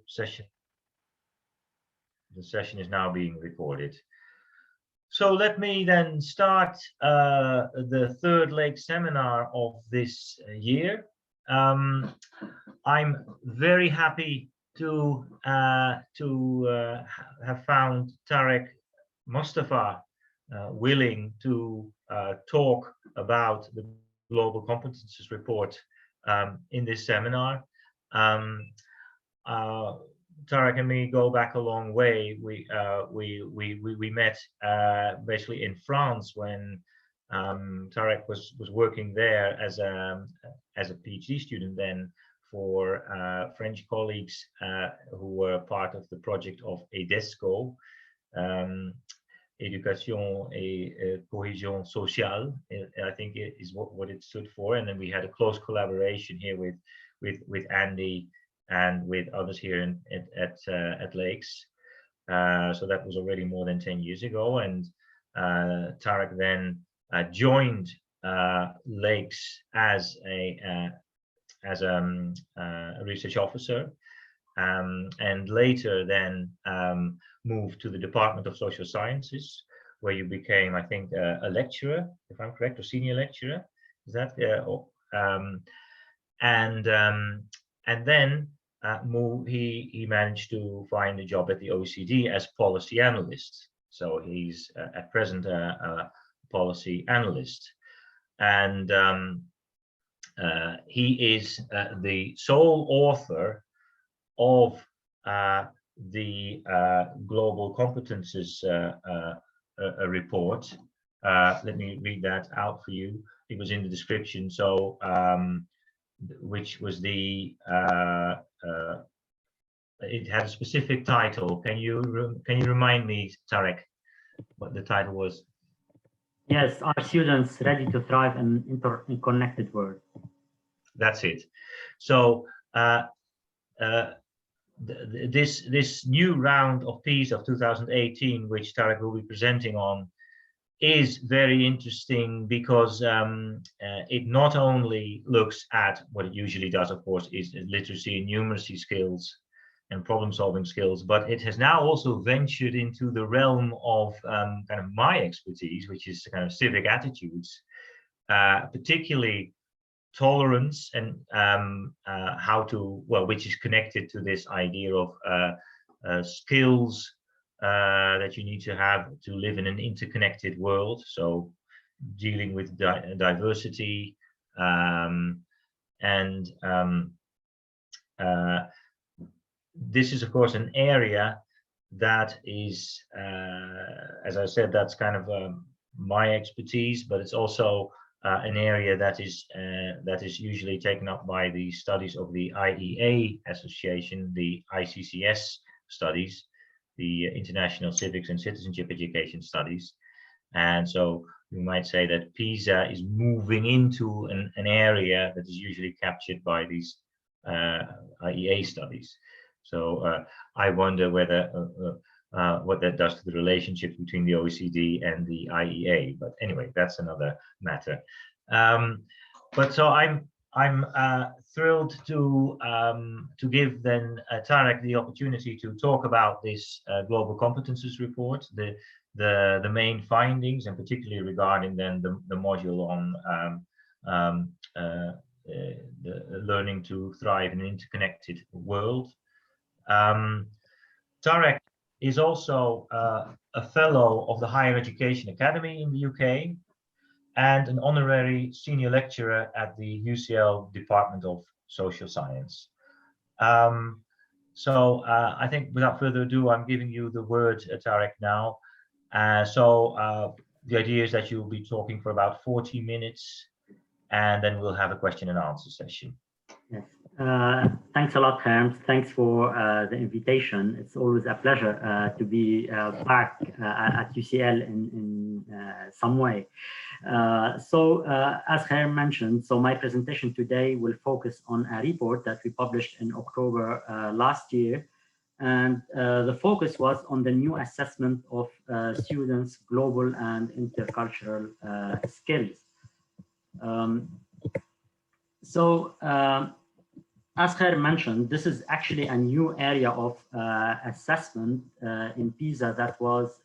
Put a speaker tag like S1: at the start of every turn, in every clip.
S1: session. The session is now being recorded. So let me then start the third Lake seminar of this year. I'm very happy to have found Tarek Mostafa willing to talk about the Global Competences Report in this seminar. Tarek and me go back a long way. We met basically in France when Tarek was working there as a PhD student then for French colleagues who were part of the project of EDESCO, Education et Cohésion Sociale, I think is what it stood for. And then we had a close collaboration here with Andy and with others here at LLAKES. So that was already more than 10 years ago. And Tarek then joined LLAKES as a research officer, and later then moved to the Department of Social Sciences, where you became, I think, a lecturer, if I'm correct, or senior lecturer. Is that? And then he managed to find a job at the OECD as policy analyst. So he's at present a policy analyst, and he is the sole author of the Global Competences report. Let me read that out for you. It was in the description. So which was the it had a specific title. Can you remind me, Tarek, what the title was?
S2: Yes, are students ready to thrive in interconnected world?
S1: That's it. So this new round of PISA of 2018, which Tarek will be presenting on, is very interesting because it not only looks at what it usually does, of course, is literacy and numeracy skills and problem-solving skills, but it has now also ventured into the realm of kind of my expertise, which is kind of civic attitudes, particularly tolerance and how to, well, which is connected to this idea of skills that you need to have to live in an interconnected world. So dealing with diversity this is, of course, an area that is, as I said, that's kind of my expertise, but it's also an area that is usually taken up by the studies of the IEA Association, the ICCS studies, the International Civics and Citizenship Education Studies. And so you might say that PISA is moving into an area that is usually captured by these IEA studies. So I wonder whether what that does to the relationship between the OECD and the IEA. But anyway, that's another matter. But so I'm thrilled to give then Tarek the opportunity to talk about this Global Competences Report, the main findings, and particularly regarding then the module on the learning to thrive in an interconnected world. Tarek is also a fellow of the Higher Education Academy in the UK and an honorary senior lecturer at the UCL Department of Social Science. So I think without further ado, I'm giving you the word, Tarek, now. So the idea is that you'll be talking for about 40 minutes, and then we'll have a question and answer session.
S2: Yes. Thanks a lot, Herms. Thanks for the invitation. It's always a pleasure to be back at UCL in some way. As Herm mentioned, so my presentation today will focus on a report that we published in October last year. And the focus was on the new assessment of students' global and intercultural skills. as Khair mentioned, this is actually a new area of assessment in PISA that was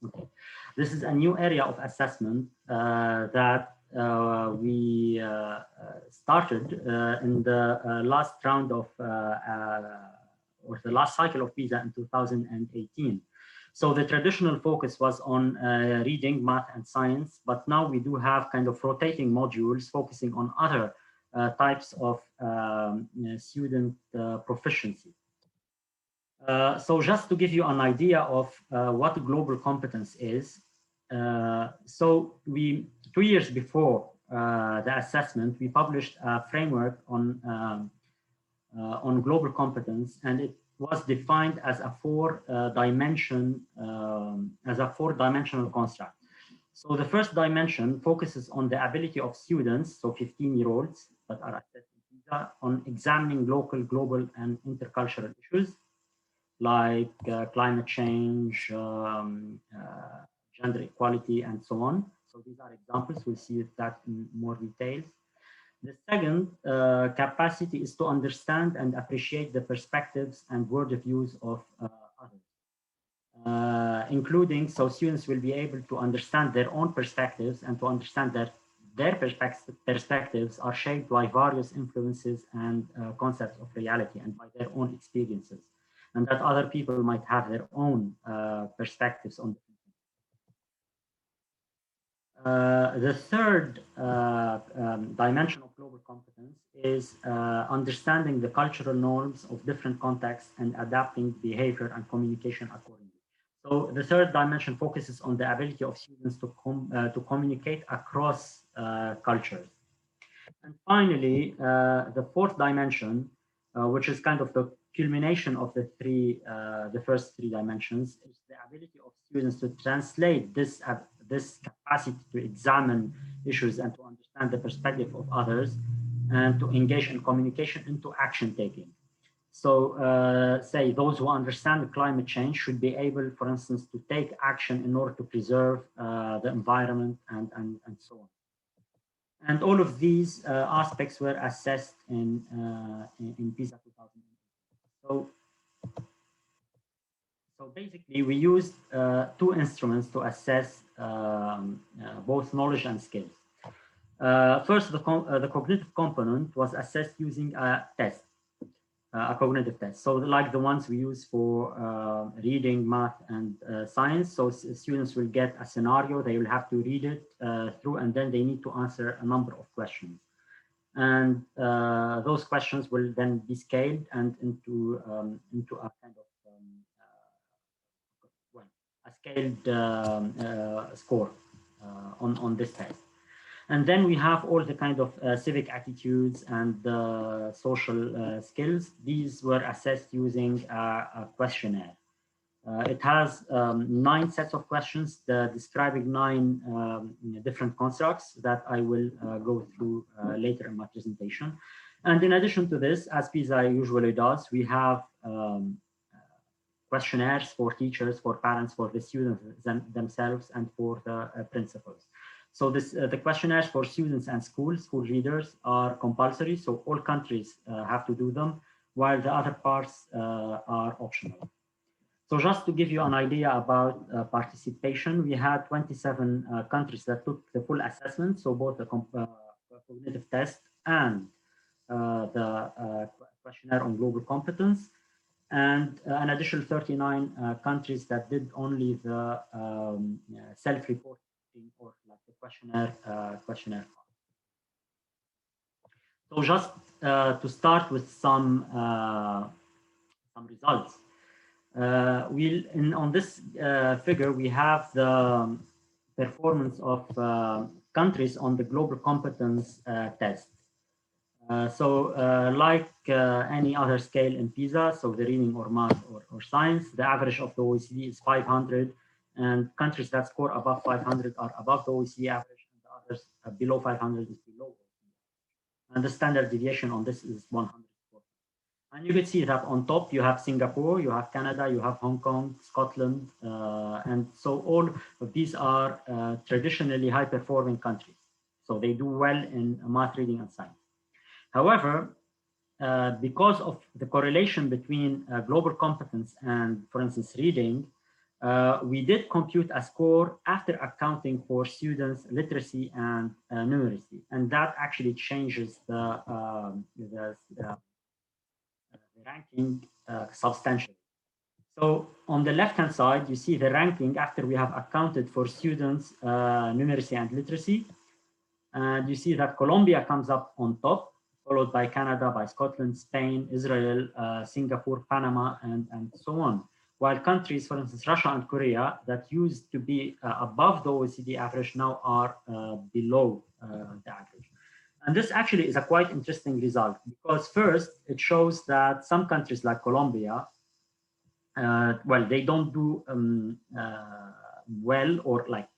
S2: okay. This is a new area of assessment that we started in the last round of or the last cycle of PISA in 2018. So the traditional focus was on reading, math, and science, but now we do have kind of rotating modules focusing on other types of student proficiency. So just to give you an idea of what global competence is, so 2 years before the assessment, we published a framework on global competence, and it was defined as a four-dimensional construct. So the first dimension focuses on the ability of students, so 15-year-olds that are assessed in PISA, on examining local, global, and intercultural issues like climate change, gender equality, and so on. So these are examples. We'll see that in more details. The second capacity is to understand and appreciate the perspectives and worldviews of others, including so students will be able to understand their own perspectives and to understand that their perspectives are shaped by various influences and concepts of reality and by their own experiences, and that other people might have their own perspectives on the third dimension of global competence is understanding the cultural norms of different contexts and adapting behavior and communication accordingly. So the third dimension focuses on the ability of students to communicate across cultures. And finally, the fourth dimension, which is kind of the culmination of the first three dimensions, is the ability of students to translate this capacity to examine issues and to understand the perspective of others and to engage in communication into action taking. So say those who understand climate change should be able, for instance, to take action in order to preserve the environment and so on. And all of these aspects were assessed in PISA 2008. So basically, we used two instruments to assess both knowledge and skills. First, the cognitive component was assessed using a test, a cognitive test. So like the ones we use for reading, math, and science. So students will get a scenario, they will have to read it through, and then they need to answer a number of questions. And those questions will then be scaled and into a kind of a scaled score on this test. And then we have all the kind of civic attitudes and social skills. These were assessed using a questionnaire. It has 9 sets of questions describing 9 different constructs that I will go through later in my presentation. And in addition to this, as PISA usually does, we have questionnaires for teachers, for parents, for the students themselves, and for the principals. So the questionnaires for students and school readers are compulsory, so all countries have to do them, while the other parts are optional. So just to give you an idea about participation, we had 27 countries that took the full assessment, so both the cognitive test and the questionnaire on global competence, and an additional 39 countries that did only the self-reporting or like the questionnaire. So just to start with some results. On this figure, we have the performance of countries on the global competence test. Like any other scale in PISA, so the reading or math or science, the average of the OECD is 500, and countries that score above 500 are above the OECD average, and the others below 500 is below OECD. And the standard deviation on this is 140. And you can see that on top you have Singapore, you have Canada, you have Hong Kong, Scotland, and so all of these are traditionally high-performing countries. So they do well in math, reading, and science. However, because of the correlation between global competence and, for instance, reading, we did compute a score after accounting for students' literacy and numeracy, and that actually changes the ranking substantially. So on the left-hand side, you see the ranking after we have accounted for students' numeracy and literacy, and you see that Colombia comes up on top, followed by Canada, by Scotland, Spain, Israel, Singapore, Panama, and so on. While countries, for instance, Russia and Korea, that used to be above the OECD average now are below the average. And this actually is a quite interesting result because first, it shows that some countries like Colombia, well, they don't do well or like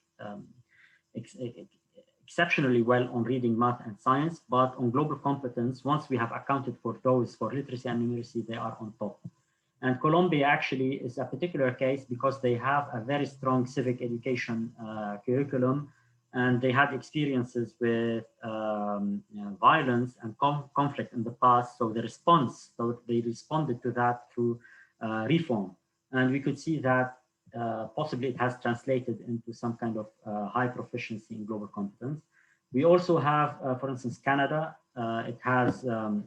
S2: exceptionally well on reading, math, and science, but on global competence, once we have accounted for those for literacy and numeracy, they are on top. And Colombia actually is a particular case because they have a very strong civic education curriculum, and they had experiences with violence and conflict in the past. So they responded to that through reform. And we could see that possibly it has translated into some kind of high proficiency in global competence. We also have, for instance, Canada. It has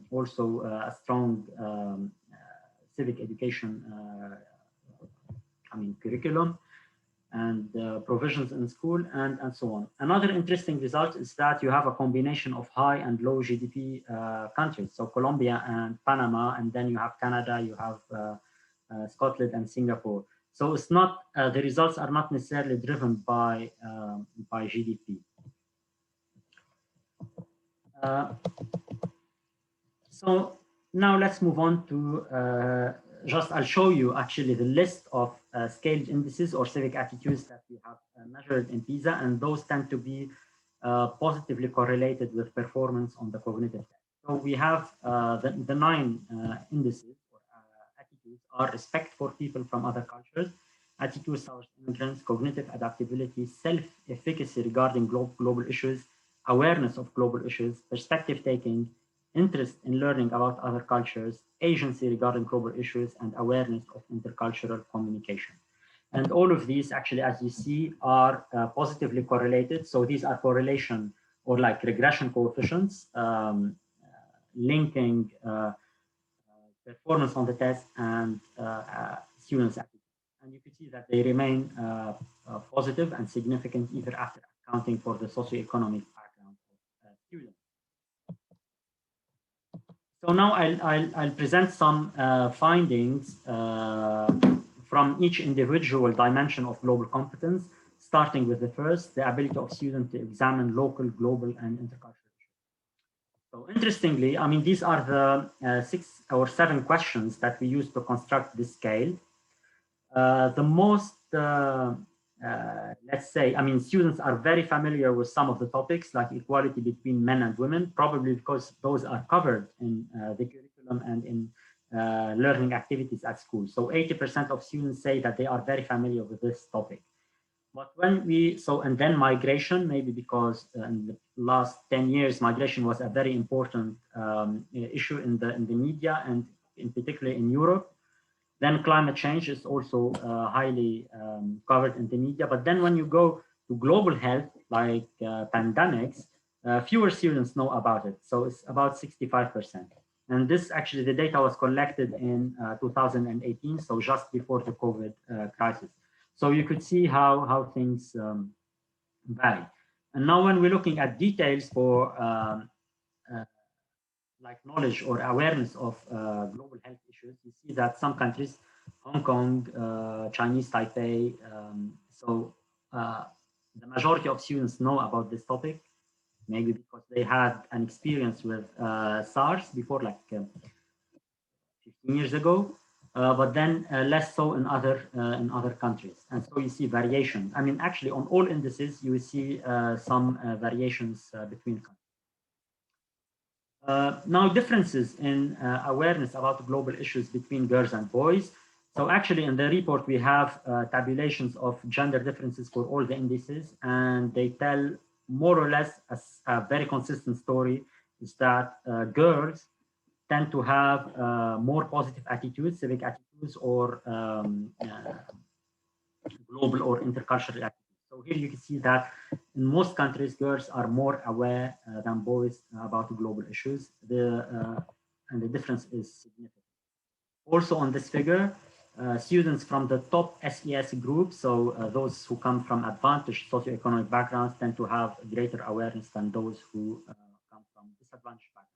S2: also a strong civic education curriculum and provisions in school and so on. Another interesting result is that you have a combination of high and low GDP countries. So Colombia and Panama, and then you have Canada, you have Scotland and Singapore. So it's not, the results are not necessarily driven by GDP. So now let's move on to I'll show you actually the list of scaled indices or civic attitudes that we have measured in PISA, and those tend to be positively correlated with performance on the cognitive test. So we have the 9 indices or attitudes are respect for people from other cultures, attitudes towards immigrants, cognitive adaptability, self-efficacy regarding global issues, awareness of global issues, perspective taking, interest in learning about other cultures, agency regarding global issues, and awareness of intercultural communication. And all of these actually, as you see, are positively correlated. So these are correlation or like regression coefficients linking performance on the test and students' attitude. And you can see that they remain positive and significant even after accounting for the socioeconomic background of students. So now I'll present some findings from each individual dimension of global competence, starting with the first, the ability of students to examine local, global, and intercultural issues. So interestingly, I mean, these are the 6 or 7 questions that we use to construct this scale. The most, let's say, I mean, students are very familiar with some of the topics like equality between men and women, probably because those are covered in the curriculum and in learning activities at school. So 80% of students say that they are very familiar with this topic. But when and then migration, maybe because in the last 10 years, migration was a very important issue in the media and in particular in Europe. Then climate change is also highly covered in the media. But then when you go to global health, like pandemics, fewer students know about it. So it's about 65%. And this actually, the data was collected in 2018, so just before the COVID crisis. So you could see how things vary. And now when we're looking at details for like knowledge or awareness of global health issues, you see that some countries, Hong Kong, Chinese Taipei, the majority of students know about this topic, maybe because they had an experience with SARS before, like 15 years ago, but then less so in other countries. And so you see variation. I mean, actually, on all indices, you see some variations between countries. Now, differences in awareness about global issues between girls and boys. So actually, in the report, we have tabulations of gender differences for all the indices, and they tell more or less a very consistent story is that girls tend to have more positive attitudes, civic attitudes, or global or intercultural attitudes. So here you can see that in most countries, girls are more aware than boys about global issues. And the difference is significant. Also on this figure, students from the top SES group, so those who come from advantaged socioeconomic backgrounds, tend to have greater awareness than those who come from disadvantaged backgrounds.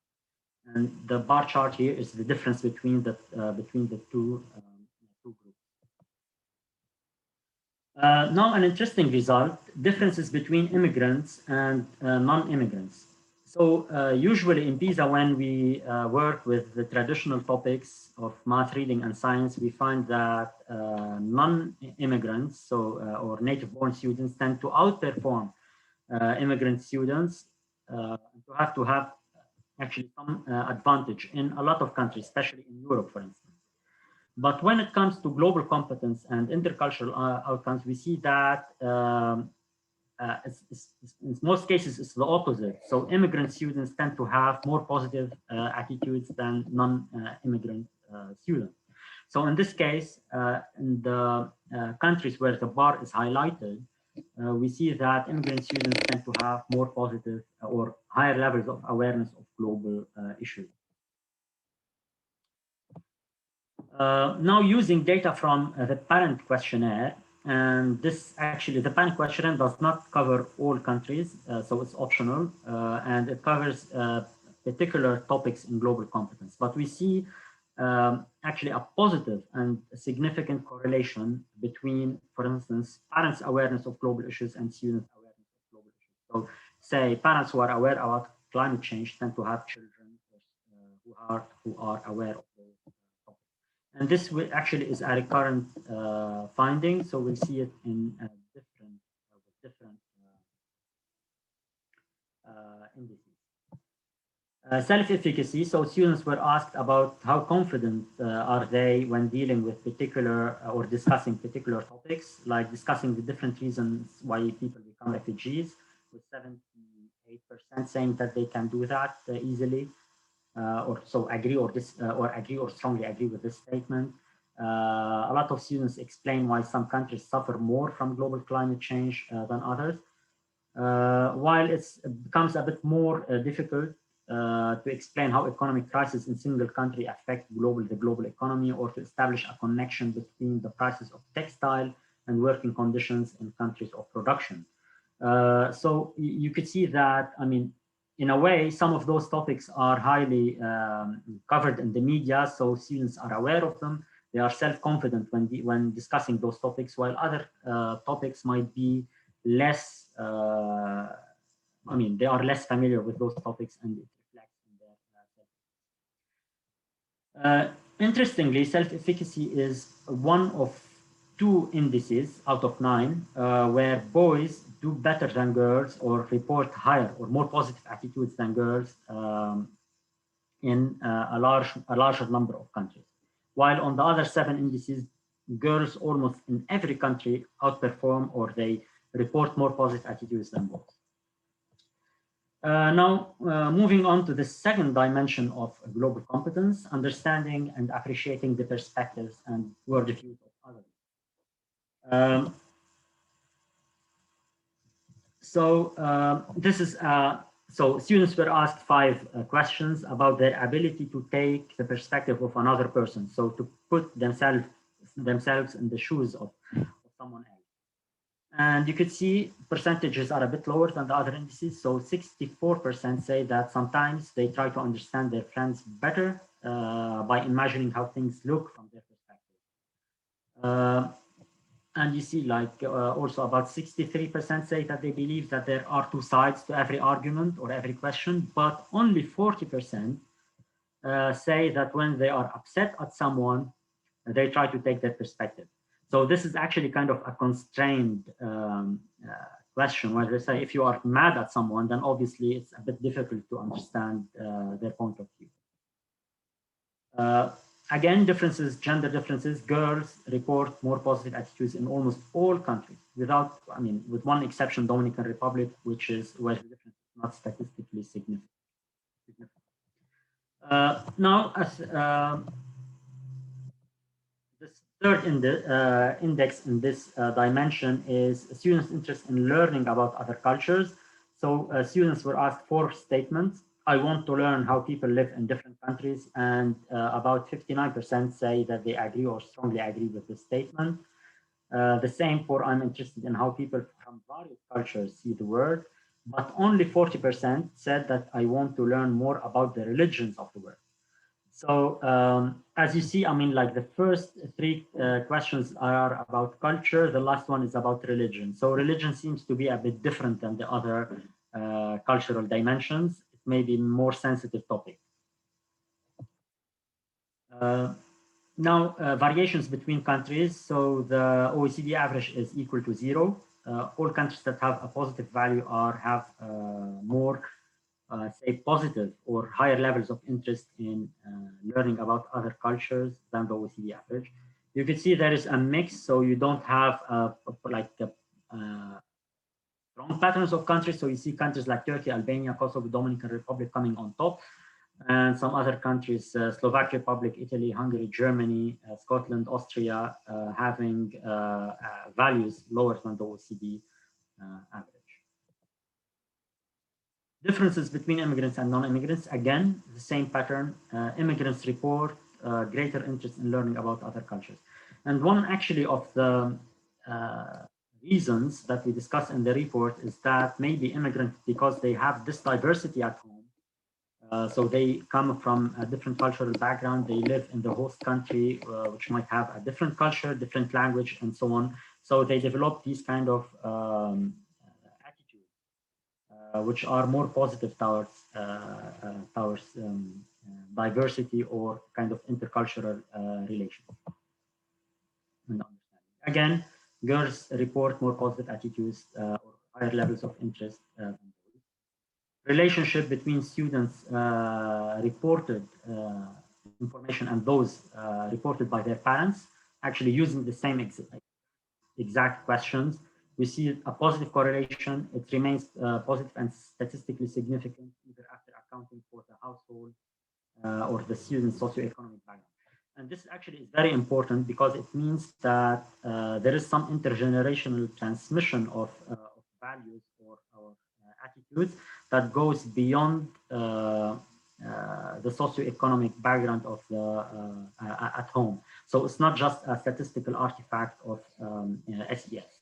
S2: And the bar chart here is the difference between the two groups. Now, an interesting result: differences between immigrants and non-immigrants. So usually in PISA, when we work with the traditional topics of math, reading, and science, we find that non-immigrants, so or native-born students, tend to outperform immigrant students, to have actually some advantage in a lot of countries, especially in Europe, for instance. But when it comes to global competence and intercultural outcomes, we see that in most cases, it's the opposite. So immigrant students tend to have more positive attitudes than non-immigrant students. So in this case, in the countries where the bar is highlighted, we see that immigrant students tend to have more positive or higher levels of awareness of global issues. Now, using data from the parent questionnaire, and this actually, the parent questionnaire does not cover all countries, so it's optional, and it covers particular topics in global competence. But we see actually a positive and significant correlation between, for instance, parents' awareness of global issues and students' awareness of global issues. So say parents who are aware about climate change tend to have children who are aware of those topics. And this actually is a recurrent finding, so we'll see it in different indices. Self-efficacy, so students were asked about how confident are they when dealing with particular or discussing particular topics, like discussing the different reasons why people become refugees, with 78% saying that they can do that easily, or so agree or strongly agree with this statement. A lot of students explain why some countries suffer more from global climate change than others, while it becomes a bit more difficult to explain how economic crises in single country affect the global economy, or to establish a connection between the prices of textile and working conditions in countries of production. So you could see that, I mean, in a way, some of those topics are highly covered in the media, so students are aware of them. They are self-confident when discussing those topics, while other topics might be less, they are less familiar with those topics, and it reflects in their interestingly, self-efficacy is one of 2 indices out of 9 where boys do better than girls or report higher or more positive attitudes than girls in a larger number of countries. While on the other 7 indices, girls almost in every country outperform or they report more positive attitudes than boys. Now, moving on to the second dimension of global competence, understanding and appreciating the perspectives and worldviews of others. So students were asked 5 questions about their ability to take the perspective of another person, so to put themselves in the shoes of someone else. And you could see percentages are a bit lower than the other indices. So 64% say that sometimes they try to understand their friends better by imagining how things look from their perspective. And you see, like, also about 63% say that they believe that there are 2 sides to every argument or every question, but only 40% say that when they are upset at someone, they try to take their perspective. So this is actually kind of a constrained question, where they say if you are mad at someone, then obviously it's a bit difficult to understand their point of view. Again, differences, gender differences. Girls report more positive attitudes in almost all countries, with one exception, Dominican Republic, which is where the difference is not statistically significant. Now, as this third index in this dimension is students' interest in learning about other cultures. So students were asked 4 statements. I want to learn how people live in different countries, and about 59% say that they agree or strongly agree with this statement. The same for I'm interested in how people from various cultures see the world, but only 40% said that I want to learn more about the religions of the world. So as you see, I mean, like the first 3 questions are about culture. The last one is about religion. So religion seems to be a bit different than the other cultural dimensions. It may be more sensitive topic. Now, variations between countries. So the OECD average is equal to 0. All countries that have a positive value have more say positive or higher levels of interest in learning about other cultures than the OECD average. You can see there is a mix, so you don't have strong patterns of countries. So you see countries like Turkey, Albania, Kosovo, Dominican Republic coming on top, and some other countries, Slovak Republic, Italy, Hungary, Germany, Scotland, Austria, having values lower than the OECD average. Differences between immigrants and non-immigrants, again, the same pattern. Immigrants report greater interest in learning about other cultures. And one actually of the reasons that we discuss in the report is that maybe immigrants, because they have this diversity at home, so they come from a different cultural background, they live in the host country, which might have a different culture, different language, and so on. So they develop these kind of which are more positive towards diversity or kind of intercultural relations. Again, girls report more positive attitudes or higher levels of interest. Relationship between students reported information and those reported by their parents, actually using the same exact questions. We see a positive correlation. It remains positive and statistically significant either after accounting for the household or the student's socioeconomic background. And this actually is very important because it means that there is some intergenerational transmission of values or attitudes that goes beyond the socioeconomic background of the at home. So it's not just a statistical artifact of SES.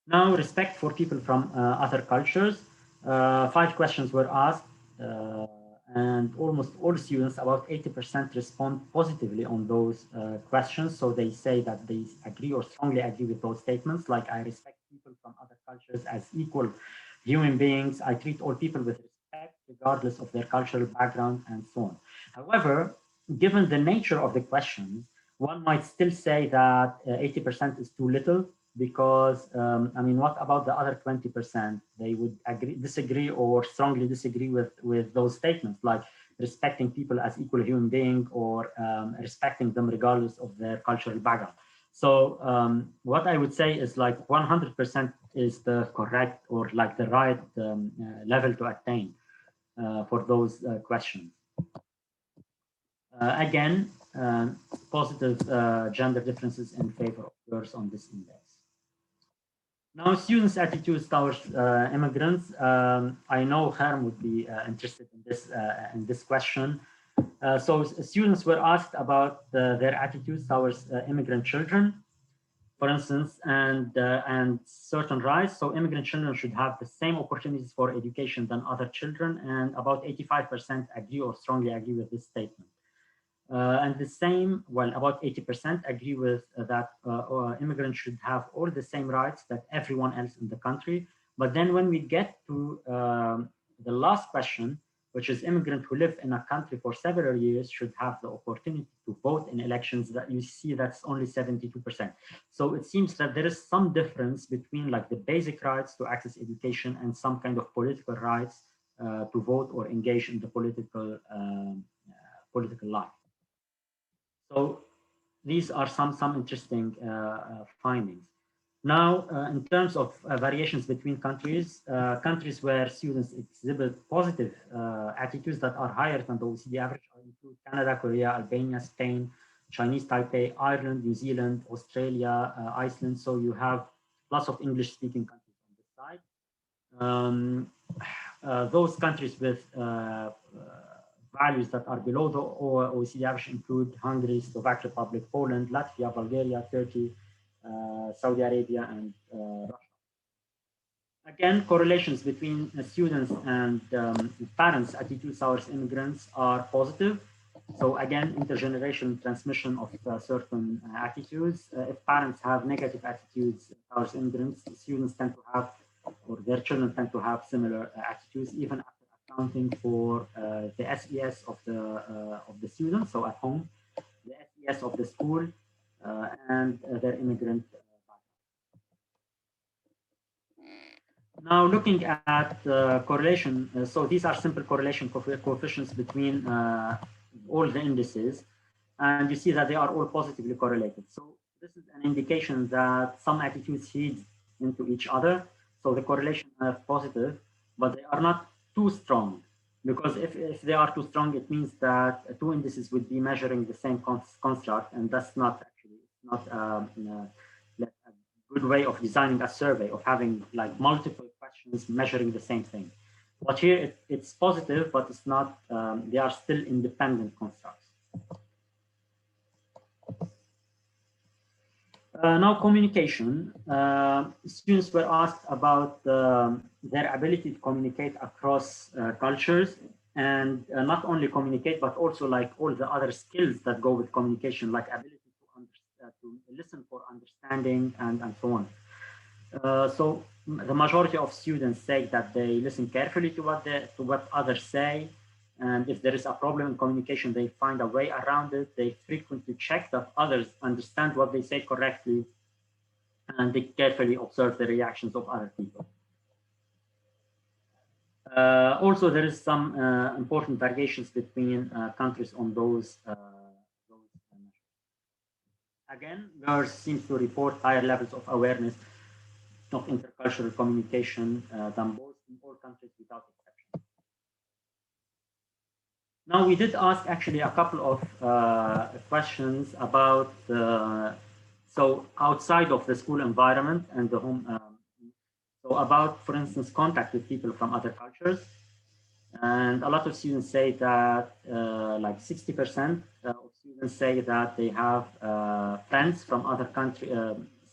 S2: Now, respect for people from other cultures. 5 questions were asked, and almost all students, about 80%, respond positively on those questions. So they say that they agree or strongly agree with those statements, like I respect people from other cultures as equal human beings. I treat all people with respect, regardless of their cultural background, and so on. However, given the nature of the questions, one might still say that 80% is too little, because I mean, what about the other 20%? They would disagree or strongly disagree with those statements, like respecting people as equal human being or respecting them regardless of their cultural background. So what I would say is like 100% is the correct or like the right level to attain for those questions. Again, positive gender differences in favor of girls on this index. Now, students' attitudes towards immigrants. I know Harm would be interested in this question. So students were asked about their attitudes towards immigrant children, for instance, and certain rights. So immigrant children should have the same opportunities for education than other children, and about 85% agree or strongly agree with this statement. And the same, well, about 80% agree with that immigrants should have all the same rights that everyone else in the country. But then when we get to the last question, which is immigrants who live in a country for several years should have the opportunity to vote in elections, that you see that's only 72%. So it seems that there is some difference between like the basic rights to access education and some kind of political rights to vote or engage in the political life. So these are some interesting findings. Now, in terms of variations between countries, countries where students exhibit positive attitudes that are higher than the OECD average include Canada, Korea, Albania, Spain, Chinese Taipei, Ireland, New Zealand, Australia, Iceland. So you have lots of English-speaking countries on this side. Those countries with values that are below the OECD average include Hungary, Slovak Republic, Poland, Latvia, Bulgaria, Turkey, Saudi Arabia, and Russia. Again, correlations between students and parents' attitudes towards immigrants are positive. So again, intergenerational transmission of certain attitudes. If parents have negative attitudes towards immigrants, students tend to have, or their children tend to have similar attitudes, even after accounting for the SES of the student, so at home, the SES of the school, and their immigrant background. Now, looking at correlation, so these are simple correlation coefficients between all the indices, and you see that they are all positively correlated. So this is an indication that some attitudes feed into each other. So the correlation are positive, but they are not too strong, because if they are too strong, it means that two indices would be measuring the same construct, and that's not actually not a good way of designing a survey, of having like multiple questions measuring the same thing. But here it's positive, but it's not. They are still independent constructs. Now, communication. Students were asked about their ability to communicate across cultures, and not only communicate, but also like all the other skills that go with communication, like ability to listen for understanding and so on. So the majority of students say that they listen carefully to what others say. And if there is a problem in communication, they find a way around it. They frequently check that others understand what they say correctly, and they carefully observe the reactions of other people. Also, there is some important variations between countries on those measures. Again, girls seem to report higher levels of awareness of intercultural communication than boys in all countries without exception. Now, we did ask actually a couple of questions about so outside of the school environment and the home. So about, for instance, contact with people from other cultures. And a lot of students say that like 60% of students say that they have friends from other countries,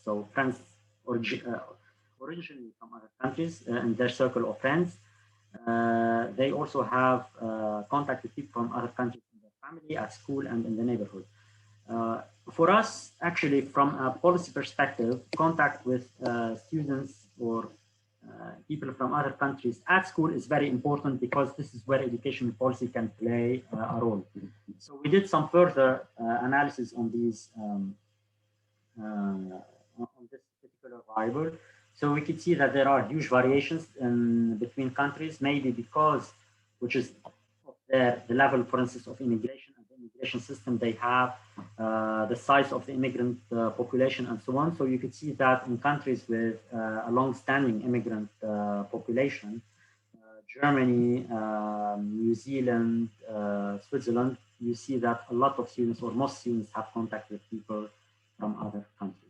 S2: so friends originally from other countries in their circle of friends. They also have contact with people from other countries in their family, at school, and in the neighborhood. For us, actually, from a policy perspective, contact with students or people from other countries at school is very important, because this is where education policy can play a role. So we did some further analysis on these on this particular variable. So we could see that there are huge variations between countries, maybe because, which is the level, for instance, of immigration and the immigration system they have, the size of the immigrant population, and so on. So you could see that in countries with a long-standing immigrant population, Germany, New Zealand, Switzerland, you see that a lot of students, or most students, have contact with people from other countries.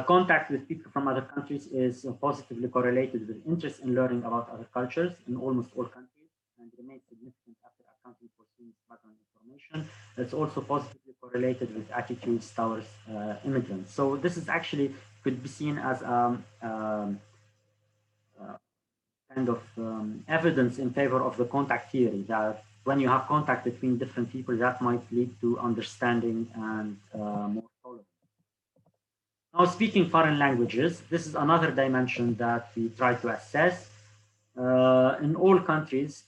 S2: Contact with people from other countries is positively correlated with interest in learning about other cultures in almost all countries, and remains significant after accounting for students' background information. It's also positively correlated with attitudes towards immigrants. So this is actually could be seen as kind of evidence in favor of the contact theory, that when you have contact between different people, that might lead to understanding and more tolerance. Now, speaking foreign languages, this is another dimension that we try to assess. In all countries,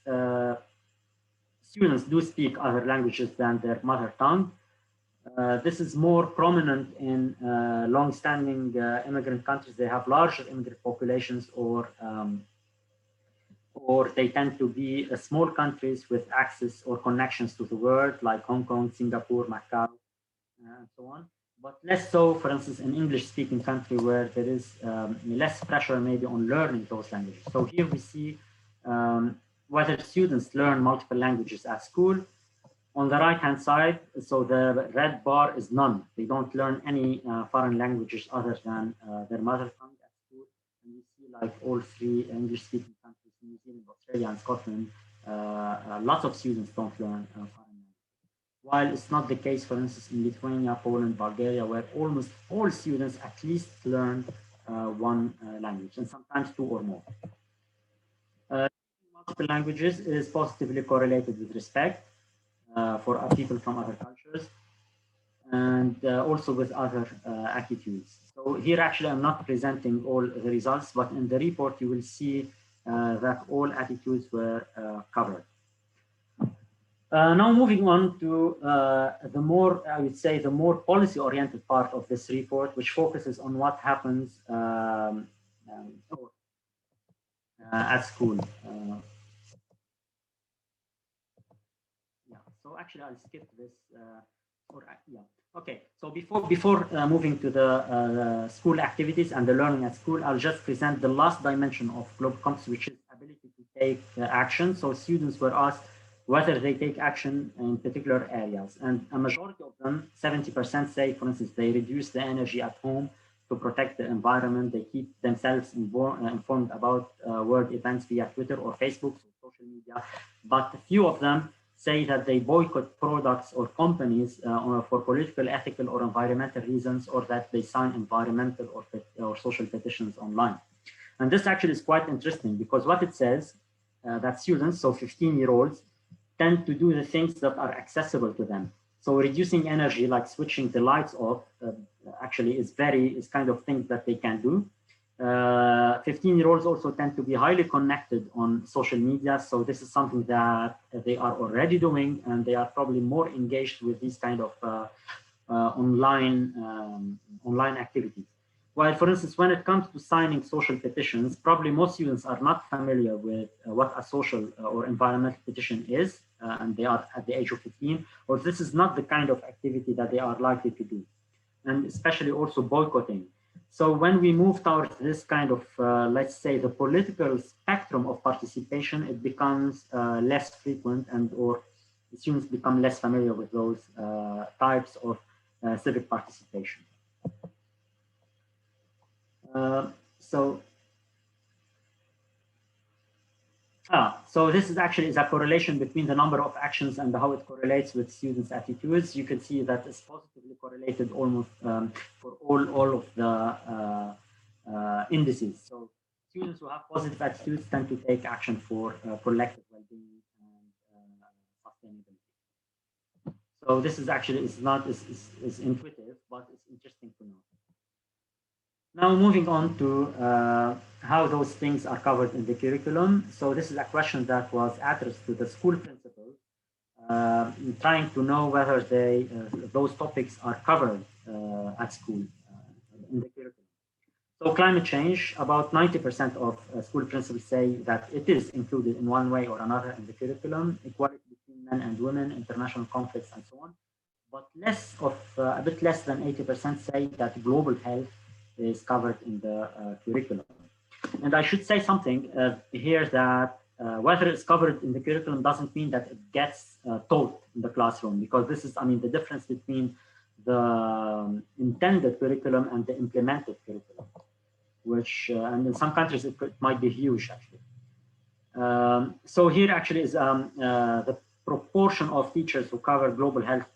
S2: students do speak other languages than their mother tongue. This is more prominent in long-standing immigrant countries. They have larger immigrant populations, or they tend to be small countries with access or connections to the world, like Hong Kong, Singapore, Macau, and so on. but less so, for instance, in English-speaking country where there is less pressure maybe on learning those languages. So here we see whether students learn multiple languages at school. On the right-hand side, so the red bar is none. They don't learn any foreign languages other than their mother tongue at school. And you see like all three English-speaking countries, New Zealand, Australia, and Scotland, lots of students don't learn foreign languages. While it's not the case, for instance, in Lithuania, Poland, Bulgaria, where almost all students at least learn one language, and sometimes two or more. Multiple languages is positively correlated with respect for people from other cultures, and also with other attitudes. So here actually I'm not presenting all the results, but in the report you will see that all attitudes were covered. Now moving on to the more, I would say, the more policy-oriented part of this report, which focuses on what happens at school. So actually, I'll skip this. Okay. So before moving to the school activities and the learning at school, I'll just present the last dimension of global competence, which is ability to take action. So students were asked whether they take action in particular areas, and a majority of them, 70%, say, for instance, they reduce the energy at home to protect the environment. They keep themselves informed about world events via Twitter or Facebook, so social media. But a few of them say that they boycott products or companies for political, ethical, or environmental reasons, or that they sign environmental or social petitions online. And this actually is quite interesting because what it says that students, so 15-year-olds, tend to do the things that are accessible to them. So reducing energy, like switching the lights off, actually is kind of things that they can do. 15-year-olds also tend to be highly connected on social media. So this is something that they are already doing, and they are probably more engaged with these kind of online activities. While, for instance, when it comes to signing social petitions, probably most students are not familiar with what a social or environmental petition is, and they are at the age of 15, or this is not the kind of activity that they are likely to do, and especially also boycotting. So when we move towards this kind of, let's say, the political spectrum of participation, it becomes less frequent, and or students become less familiar with those types of civic participation. So this is actually a correlation between the number of actions and how it correlates with students' attitudes. You can see that it's positively correlated almost for all of the indices. So students who have positive attitudes tend to take action for collective well-being and sustainability. So this is actually is intuitive, but it's interesting to know. Now moving on to how those things are covered in the curriculum. So this is a question that was addressed to the school principals, trying to know whether those topics are covered at school in the curriculum. So climate change, about 90% of school principals say that it is included in one way or another in the curriculum. Equality between men and women, international conflicts, and so on. But a bit less than 80% say that global health is covered in the curriculum. And I should say something here that whether it's covered in the curriculum doesn't mean that it gets taught in the classroom, because this is, the difference between the intended curriculum and the implemented curriculum, which, and in some countries it might be huge actually. So here actually is the proportion of teachers who cover global health,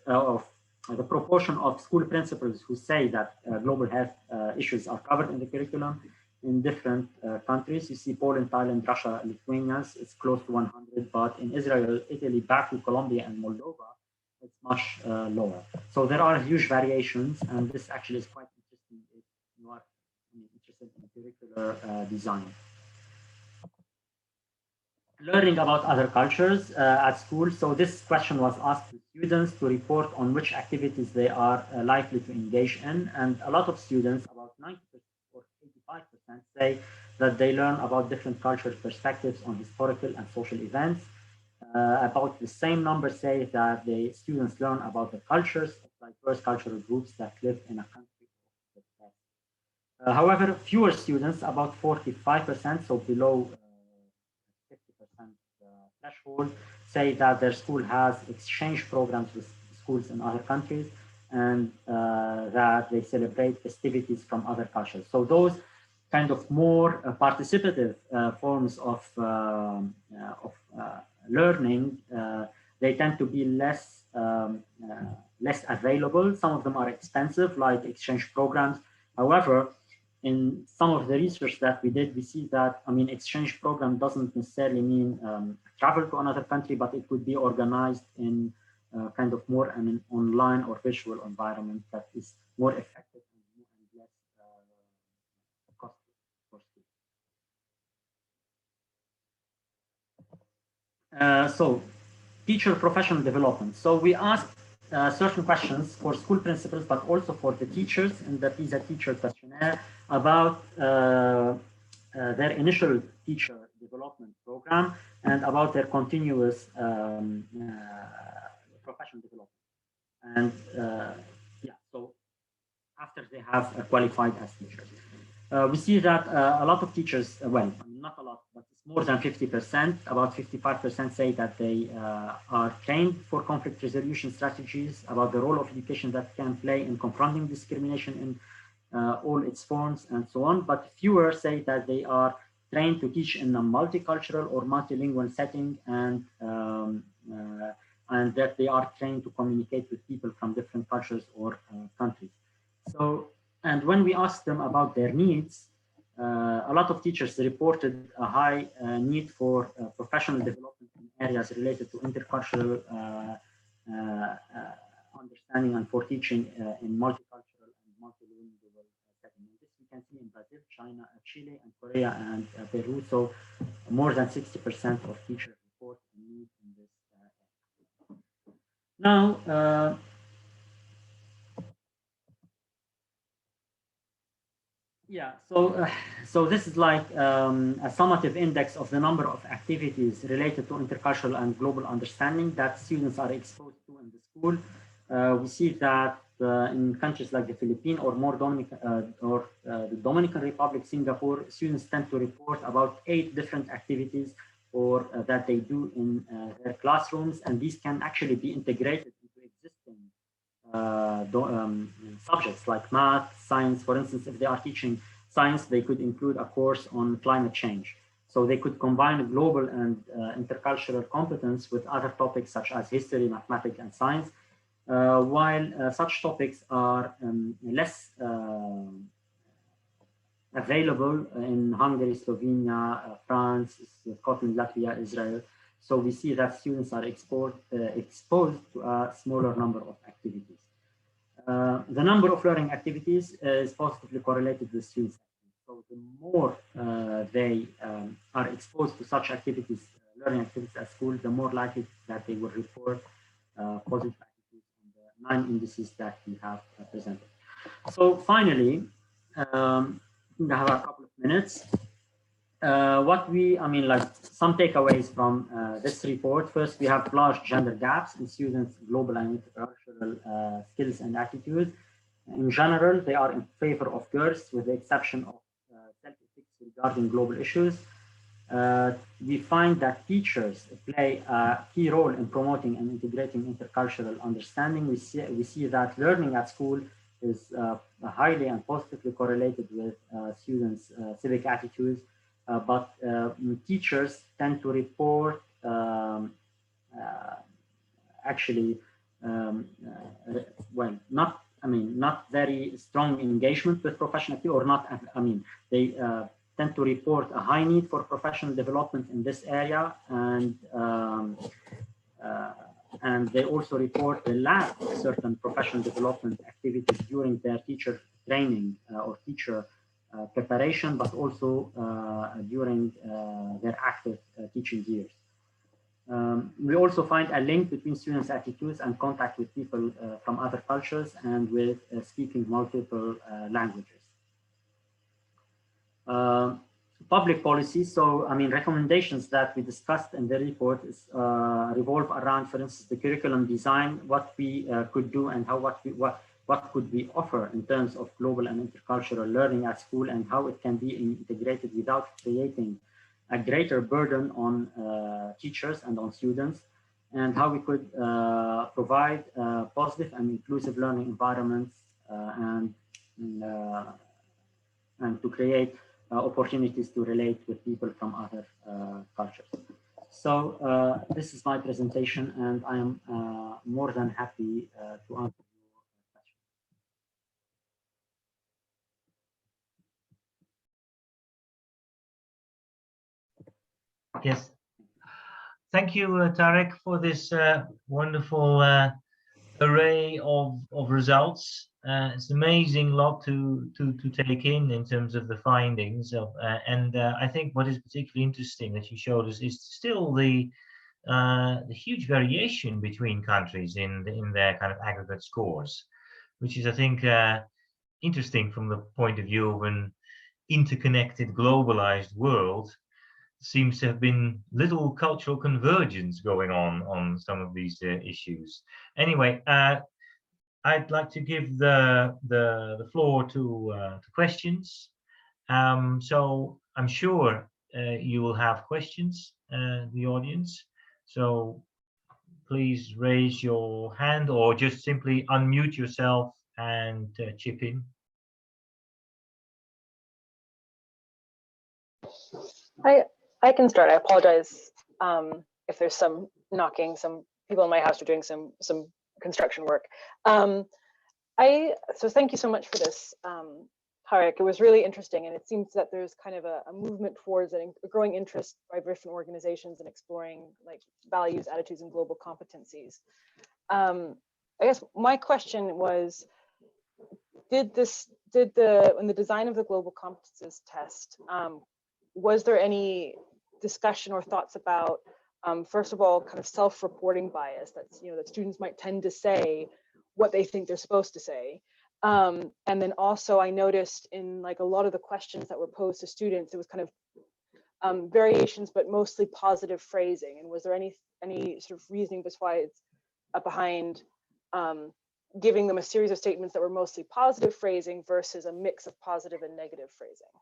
S2: the proportion of school principals who say that global health issues are covered in the curriculum in different countries. You see Poland, Thailand, Russia, Lithuania, it's close to 100, but in Israel, Italy, Baku, Colombia, and Moldova, it's much lower. So there are huge variations, and this actually is quite interesting if you are interested in curricular design. Learning about other cultures at school. So this question was asked to students to report on which activities they are likely to engage in. And a lot of students, about 90% or 85%, say that they learn about different cultural perspectives on historical and social events. about the same number say that the students learn about the cultures of diverse cultural groups that live in a country. However, fewer students, about 45%, so below 50% threshold, say that their school has exchange programs with schools in other countries, and that they celebrate festivities from other cultures. So those kind of more participative forms of learning, they tend to be less available. Some of them are expensive, like exchange programs. However, in some of the research that we did, we see that, I mean, exchange program doesn't necessarily mean travel to another country, but it could be organized in kind of more an online or visual environment that is more effective and less costly for students. So teacher professional development. So we asked certain questions for school principals, but also for the teachers in the PISA teacher questionnaire about their initial teacher development program and about their continuous professional development. And yeah, so after they have qualified as teachers. We see that a lot of teachers, well, not a lot, but it's more than 50%, about 55% say that they are trained for conflict resolution strategies, about the role of education that can play in confronting discrimination in all its forms and so on. But fewer say that they are trained to teach in a multicultural or multilingual setting, and that they are trained to communicate with people from different cultures or countries. So, and when we asked them about their needs, a lot of teachers reported a high need for professional development in areas related to intercultural understanding and for teaching in multicultural and multilingual settings. This we can see in Brazil, China, Chile, and Korea, and Peru. So more than 60% of teachers report a need in this area. Now, yeah, so this is like a summative index of the number of activities related to intercultural and global understanding that students are exposed to in the school. We see that in countries like the Philippines or the Dominican Republic, Singapore, students tend to report about 8 different activities or that they do in their classrooms, and these can actually be integrated into existing subjects like math, science. For instance, if they are teaching science, they could include a course on climate change. So they could combine global and intercultural competence with other topics such as history, mathematics, and science, while such topics are less available in Hungary, Slovenia, France, Scotland, Latvia, Israel. So we see that students are exposed to a smaller number of activities. The number of learning activities is positively correlated with students. So the more they are exposed to such activities, learning activities at school, the more likely that they will report positive attitudes on the 9 indices that we have presented. So finally, I have a couple of minutes. Like some takeaways from this report. First, we have large gender gaps in students' global and intercultural skills and attitudes. In general, they are in favor of girls, with the exception of self-ethics regarding global issues. We find that teachers play a key role in promoting and integrating intercultural understanding. We see that learning at school is highly and positively correlated with students' civic attitudes. But teachers tend to report not very strong engagement with professional activity, or not. They tend to report a high need for professional development in this area, and they also report the lack of certain professional development activities during their teacher training or teacher preparation, but also during their active teaching years. We also find a link between students' attitudes and contact with people from other cultures and with speaking multiple languages. public policy. So, I mean, recommendations that we discussed in the report is, revolve around, for instance, the curriculum design, what we could do and how what could we offer in terms of global and intercultural learning at school, and how it can be integrated without creating a greater burden on teachers and on students, and how we could provide positive and inclusive learning environments and to create opportunities to relate with people from other cultures. So this is my presentation, and I am more than happy to answer.
S1: Yes. Thank you, Tarek, for this wonderful array of results. It's an amazing lot to take in terms of the findings of, and I think what is particularly interesting that you showed us is still the huge variation between countries in their kind of aggregate scores, which is, I think, interesting from the point of view of an interconnected, globalized world. Seems to have been little cultural convergence going on some of these issues. Anyway, I'd like to give the floor to questions. So I'm sure you will have questions, the audience. So please raise your hand or just simply unmute yourself and chip in.
S3: I can start. I apologize if there's some knocking. Some people in my house are doing some construction work. So thank you so much for this, Tarek. It was really interesting, and it seems that there's kind of a movement towards a growing interest by different organizations in exploring like values, attitudes, and global competencies. I guess my question was, in the design of the global competences test, was there any discussion or thoughts about, first of all, kind of self-reporting bias, that students might tend to say what they think they're supposed to say, and then also I noticed in like a lot of the questions that were posed to students, it was kind of variations, but mostly positive phrasing. And was there any sort of reasoning behind giving them a series of statements that were mostly positive phrasing versus a mix of positive and negative phrasing?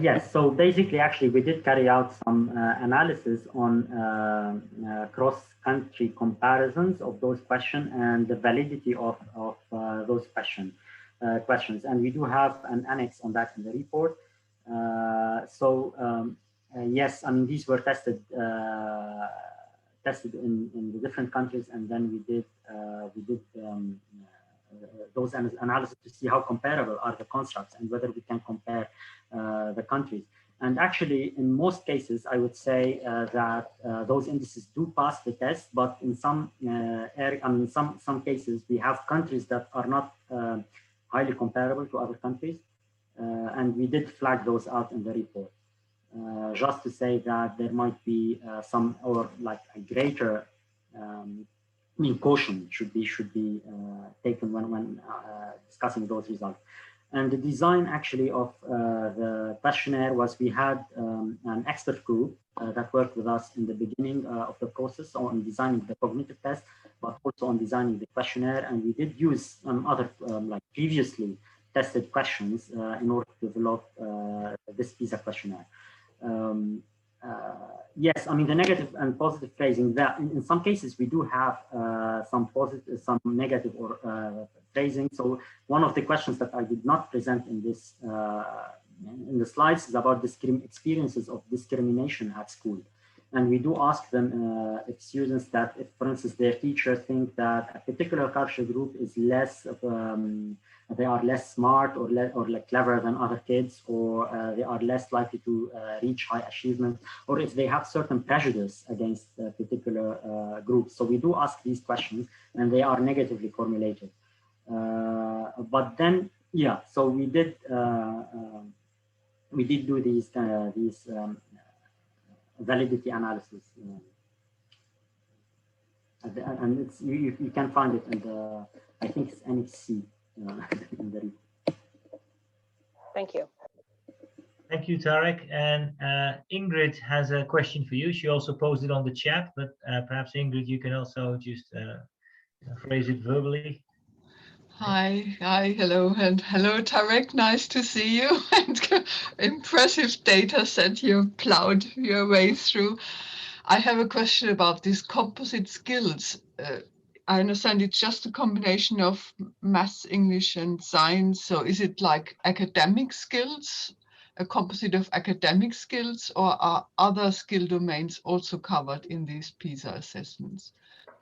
S2: Yes, so basically, actually, we did carry out some analysis on cross-country comparisons of those questions and the validity of those questions. And we do have an annex on that in the report. Yes, I mean, these were tested in the different countries, and then we did those analysis to see how comparable are the constructs and whether we can compare the countries. And actually, in most cases, I would say that those indices do pass the test, but in some some cases, we have countries that are not highly comparable to other countries, and we did flag those out in the report, just to say that there might be some, or like a greater caution should be taken when discussing those results. And the design actually of the questionnaire was, we had an expert group that worked with us in the beginning of the process on designing the cognitive test, but also on designing the questionnaire. And we did use other like previously tested questions in order to develop this PISA questionnaire. Yes, I mean, the negative and positive phrasing, that in some cases we do have some positive, some negative or phrasing. So one of the questions that I did not present in this in the slides is about experiences of discrimination at school. And we do ask them if students that, if for instance their teachers think that a particular cultural group is less they are less smart or like clever than other kids, or they are less likely to reach high achievement, or if they have certain prejudice against particular groups. So we do ask these questions, and they are negatively formulated. But then, yeah, so we did do these validity analysis, and it's you can find it in the, I think it's NXC in the report.
S3: Thank you.
S1: Thank you, Tarek. And Ingrid has a question for you. She also posted on the chat, but perhaps Ingrid, you can also just phrase it verbally.
S4: Hi, hello, and hello, Tarek. Nice to see you. And impressive data set you plowed your way through. I have a question about these composite skills. I understand it's just a combination of maths, English, and science. So is it like academic skills, a composite of academic skills, or are other skill domains also covered in these PISA assessments?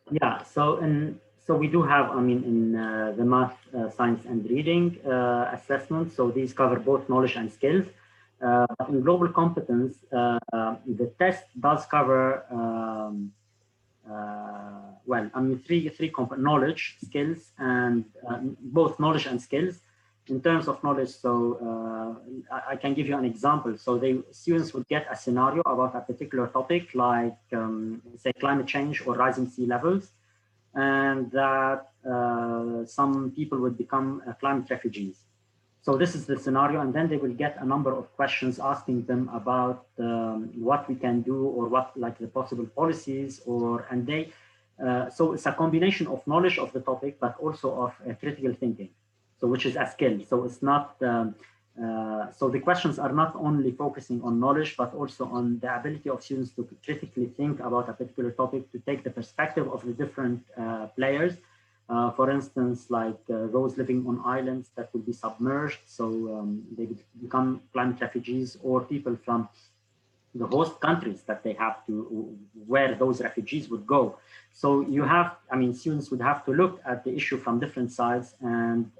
S2: Yeah, so we do have, I mean, in the math, science, and reading assessment. So these cover both knowledge and skills. In global competence, the test does cover well, I mean, three knowledge, skills, and both knowledge and skills. In terms of knowledge, so I can give you an example. So students would get a scenario about a particular topic, like say climate change or rising sea levels, and that some people would become climate refugees. So this is the scenario, and then they will get a number of questions asking them about what we can do, or what, like, the possible policies, and they. So it's a combination of knowledge of the topic, but also of critical thinking. So which is a skill. So it's not. So the questions are not only focusing on knowledge, but also on the ability of students to critically think about a particular topic, to take the perspective of the different players. For instance, like those living on islands that will be submerged, so they become climate refugees, or people from the host countries that they have to, where those refugees would go. So you have, I mean, students would have to look at the issue from different sides, and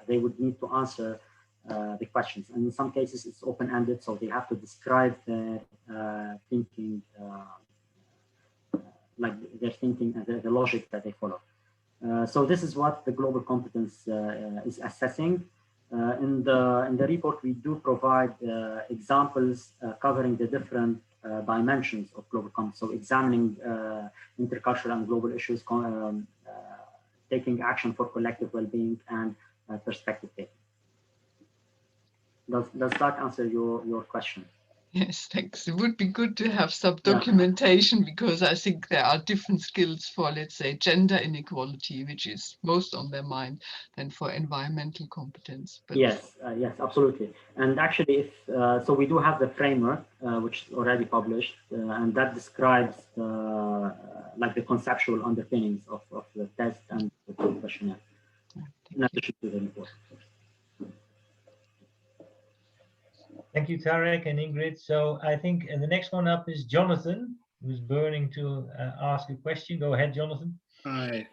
S2: they would need to answer the questions. And in some cases, it's open-ended, so they have to describe their thinking, like their thinking and the logic that they follow. So this is what the global competence is assessing. In the report, we do provide examples covering the different dimensions of global competence. So examining intercultural and global issues, taking action for collective well-being, and perspective taking. Does that answer your question?
S4: Yes, thanks. It would be good to have some documentation, because I think there are different skills for, let's say, gender inequality, which is most on their mind, than for environmental competence. But
S2: yes, yes, absolutely. And actually, if so, we do have the framework, which is already published, and that describes like the conceptual underpinnings of the test and the questionnaire, in addition to the report.
S1: Thank you, Tarek and Ingrid. So I think the next one up is Jonathan, who's burning to ask a question. Go ahead, Jonathan.
S5: Hi,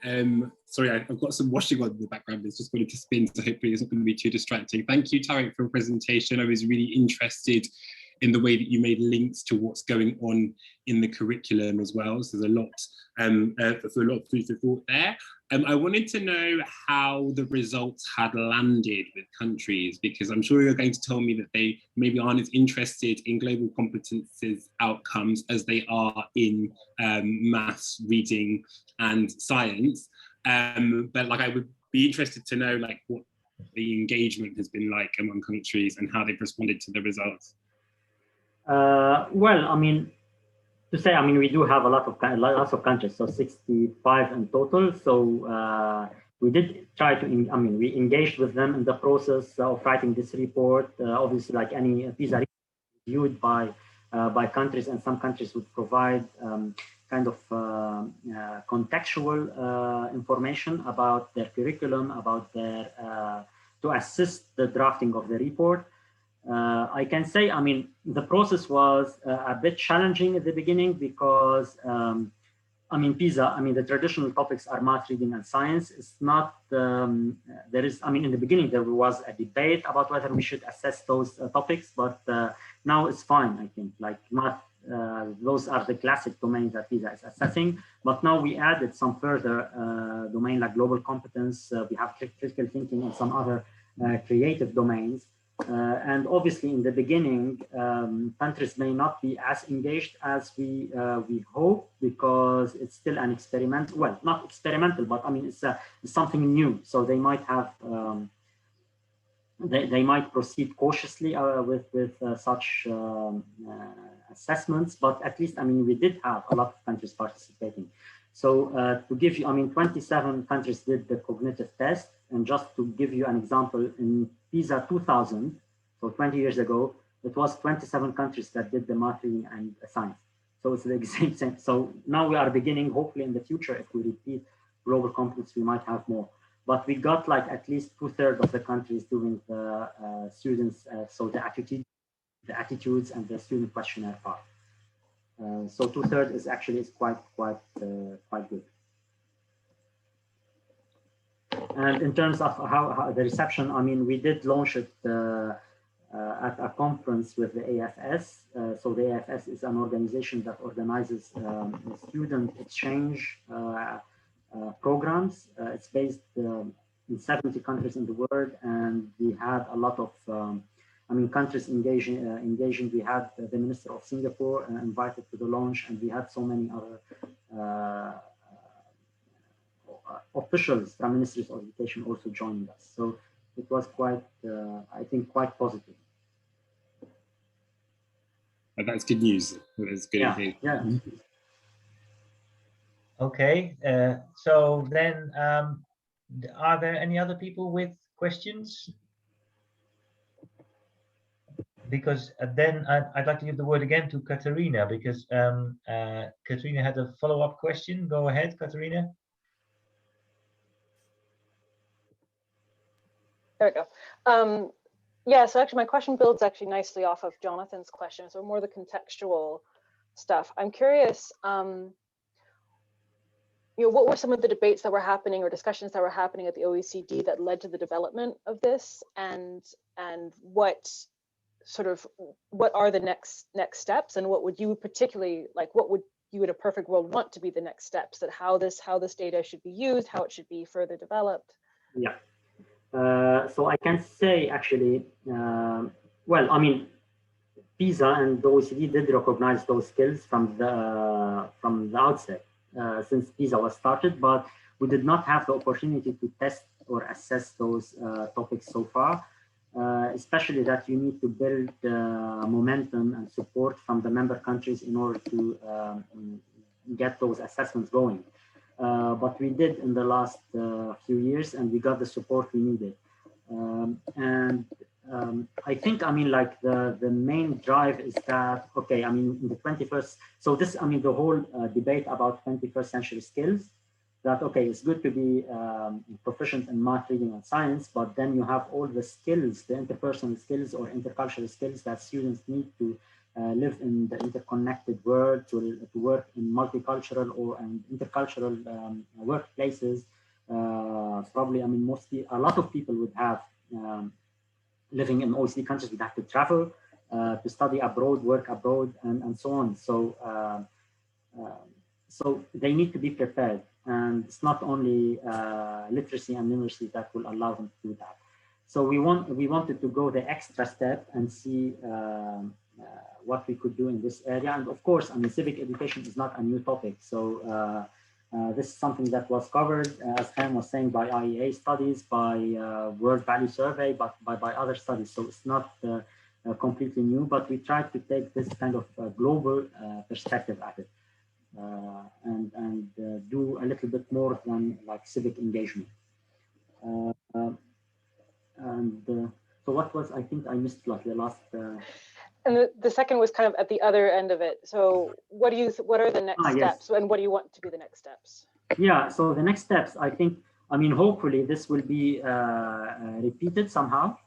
S5: sorry, I've got some washing on in the background. It's just going to spin, so hopefully it's not going to be too distracting. Thank you, Tarek, for your presentation. I was really interested in the way that you made links to what's going on in the curriculum as well. So there's a lot, for a lot of food for thought there. I wanted to know how the results had landed with countries, because I'm sure you're going to tell me that they maybe aren't as interested in global competences outcomes as they are in maths, reading, and science. But like, I would be interested to know like what the engagement has been like among countries and how they've responded to the results.
S2: Well, I mean, to say, I mean, we do have lots of countries, so 65 in total. So we did try to, I mean, we engaged with them in the process of writing this report. Obviously, like any PISA reviewed by countries, and some countries would provide kind of contextual information about their curriculum, about their to assist the drafting of the report. I can say, I mean, the process was a bit challenging at the beginning because, I mean, PISA, I mean, the traditional topics are math, reading, and science. It's not, there is, I mean, in the beginning, there was a debate about whether we should assess those topics, but now it's fine, I think, like math, those are the classic domains that PISA is assessing. But now we added some further domain like global competence, we have critical thinking and some other creative domains. And obviously, in the beginning, countries may not be as engaged as we hope, because it's still an experiment. Well, not experimental, but I mean, it's something new. So they might have they might proceed cautiously with such assessments, but at least, I mean, we did have a lot of countries participating. So to give you, I mean, 27 countries did the cognitive test. And just to give you an example, in PISA 2000, so 20 years ago, it was 27 countries that did the math, reading, and science. So it's the exact same. So now we are beginning, hopefully in the future, if we repeat global competence, we might have more. But we got like at least 2/3 of the countries doing the students, so the attitudes and the student questionnaire part. So 2/3 is actually quite good. And in terms of how the reception, I mean, we did launch it at a conference with the AFS. So the AFS is an organization that organizes student exchange programs. It's based in 70 countries in the world, and we had a lot of, I mean, countries engaging. We had the Minister of Singapore invited to the launch, and we had so many other officials from Ministries of Education also joined us. So it was quite, I think, quite positive.
S5: That's good news. That's good.
S2: Yeah, yeah.
S1: Okay, so then are there any other people with questions? Because then I'd like to give the word again to Katerina, because Katerina had a follow-up question. Go ahead, Katerina.
S3: There we go. Yeah, so actually my question builds actually nicely off of Jonathan's question. So more the contextual stuff. I'm curious, you know, what were some of the debates that were happening or discussions that were happening at the OECD that led to the development of this, and what are the next steps, and what would you particularly like, what would you in a perfect world want to be the next steps, that how this data should be used, how it should be further developed?
S2: Yeah. So I can say actually, well, I mean, PISA and the OECD did recognize those skills from the outset, since PISA was started, but we did not have the opportunity to test or assess those topics so far, especially that you need to build momentum and support from the member countries in order to get those assessments going. But we did in the last few years, and we got the support we needed. I think, I mean, like the main drive is that, okay, I mean, in the 21st, so this, I mean, the whole debate about 21st century skills, that, okay, it's good to be proficient in math, reading, and science, but then you have all the skills, the interpersonal skills or intercultural skills that students need to live in the interconnected world, to work in multicultural or intercultural workplaces. Probably, I mean, a lot of people would have, living in OECD countries, would have to travel to study abroad, work abroad, and so on. So, so they need to be prepared, and it's not only literacy and numeracy that will allow them to do that. So we wanted to go the extra step and see what we could do in this area. And of course, I mean, civic education is not a new topic. So this is something that was covered, as Ham was saying, by IEA studies, by World Value Survey, but by other studies. So it's not completely new, but we tried to take this kind of global perspective at it, and do a little bit more than like civic engagement. So what was, I think I missed like the last.
S3: And the second was kind of at the other end of it. So what are the next steps, and what do you want to be the next steps?
S2: Yeah, so the next steps, I think, I mean, hopefully this will be repeated somehow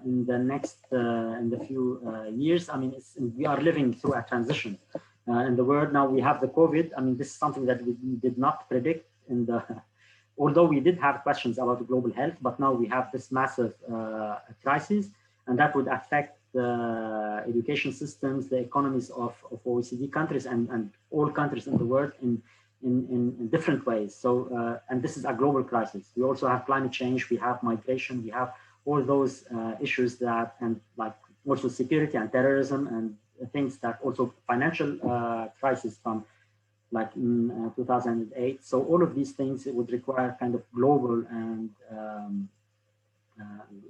S2: in the next, in the few years. I mean, we are living through a transition in the world. Now we have the COVID. I mean, this is something that we did not predict in the, although we did have questions about global health, but now we have this massive crisis, and that would affect the education systems, the economies of OECD countries and all countries in the world in different ways. So, and this is a global crisis. We also have climate change, we have migration, we have all those issues that, and like also security and terrorism and things that, also financial crisis from like in 2008. So all of these things, it would require kind of global and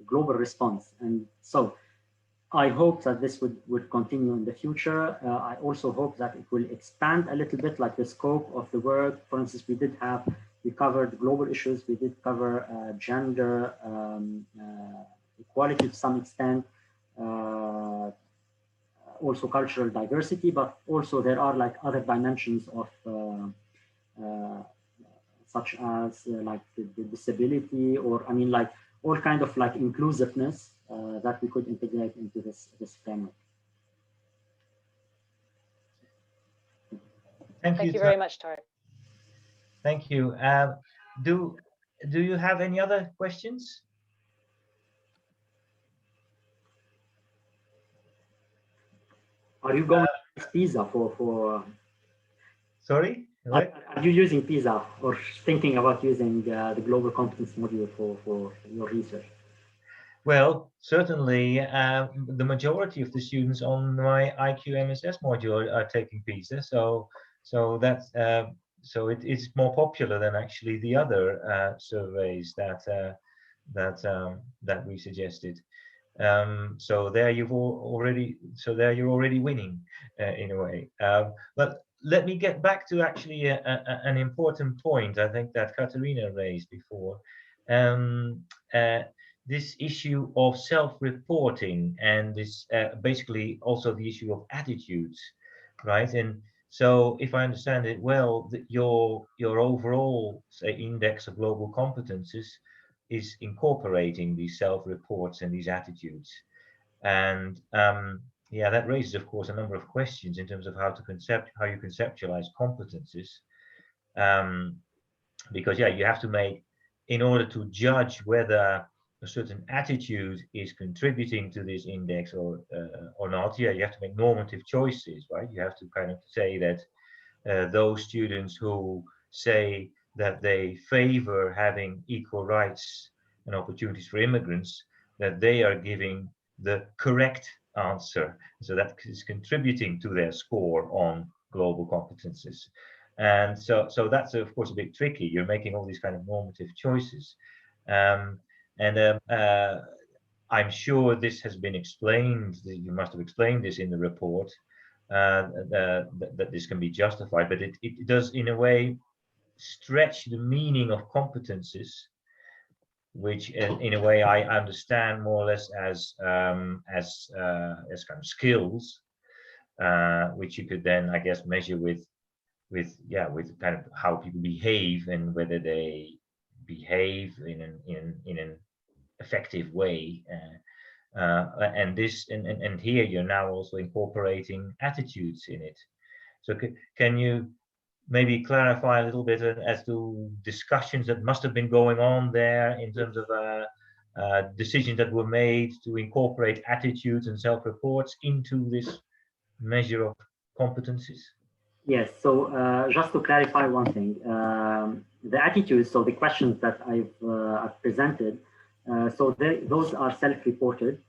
S2: global response. And so I hope that this would continue in the future. I also hope that it will expand a little bit, like the scope of the work. For instance, we covered global issues, we did cover gender, equality to some extent, also cultural diversity, but also there are like other dimensions of such as like the disability, or I mean like all kind of like inclusiveness that we could integrate into this framework.
S3: Thank you very much, Tarek.
S1: Thank you. Do you have any other questions?
S2: Are you going to use PISA for?
S1: Sorry?
S2: Are you using PISA or thinking about using the global competence module for your research?
S1: Well, certainly the majority of the students on my IQ MSS module are taking PISA, so that's it's more popular than actually the other surveys that we suggested. So there you're already winning in a way. But let me get back to actually an important point I think that Katerina raised before. This issue of self-reporting and this basically also the issue of attitudes, right? And so if I understand it well, your overall, say, index of global competences is incorporating these self-reports and these attitudes. And yeah, that raises, of course, a number of questions in terms of how you conceptualize competences. Because yeah, you have to make, in order to judge whether a certain attitude is contributing to this index or not, yeah, you have to make normative choices, right? You have to kind of say that those students who say that they favor having equal rights and opportunities for immigrants, that they are giving the correct answer. So that is contributing to their score on global competences. And so that's of course a bit tricky. You're making all these kind of normative choices. I'm sure this has been explained. You must have explained this in the report, that this can be justified, but it does in a way stretch the meaning of competences, which in a way I understand more or less as kind of skills, which you could then, I guess, measure with kind of how people behave and whether they behave in an effective way. And here you're now also incorporating attitudes in it. So can you maybe clarify a little bit as to discussions that must have been going on there in terms of decisions that were made to incorporate attitudes and self-reports into this measure of competencies?
S2: Yes, so just to clarify one thing, the attitudes, so the questions that I've presented, so those are self-reported,